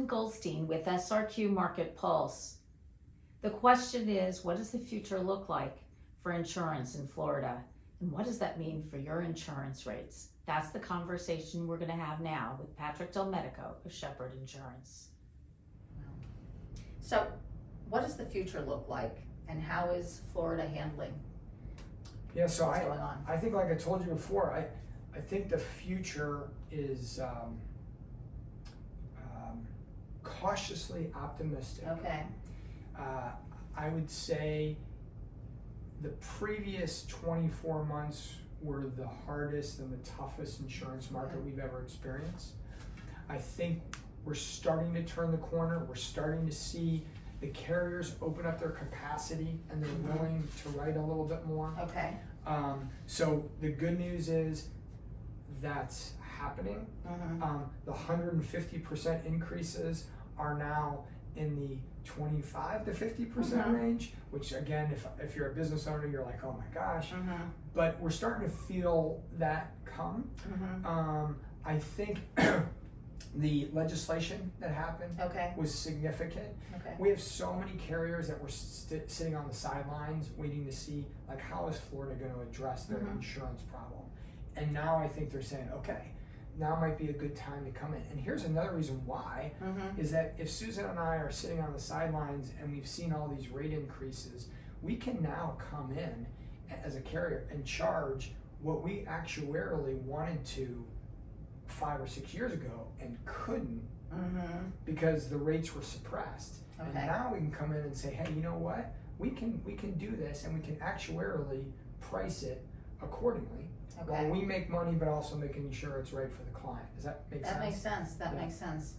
Kristen Goldstein with SRQ Market Pulse. The question is, what does the future look like for insurance in Florida? And what does that mean for your insurance rates? That's the conversation we're going to have now with Patrick DelMedico of Shepherd Insurance. So, what does the future look like, and how is Florida handling what's going on? I think, like I told you before, I think the future is cautiously optimistic. Okay. I would say the previous 24 months were the hardest and the toughest insurance market we've ever experienced. I think we're starting to turn the corner. We're starting to see the carriers open up their capacity and they're willing to write a little bit more. Okay. So the good news is that's happening. The 150% increases are now in the 25 to 50% range, which again, if you're a business owner, you're like, oh my gosh. But we're starting to feel that come. I think the legislation that happened was significant. We have so many carriers that were sitting on the sidelines waiting to see, like, how is Florida going to address their insurance problem? And now I think they're saying, okay, now might be a good time to come in. And here's another reason why, is that if Susan and I are sitting on the sidelines and we've seen all these rate increases, we can now come in as a carrier and charge what we actuarially wanted to 5 or 6 years ago and couldn't because the rates were suppressed. And now we can come in and say, hey, you know what? We can do this, and we can actuarially price it accordingly. While we make money, but also making sure it's right for the client. Does that make sense? That makes sense. That makes sense.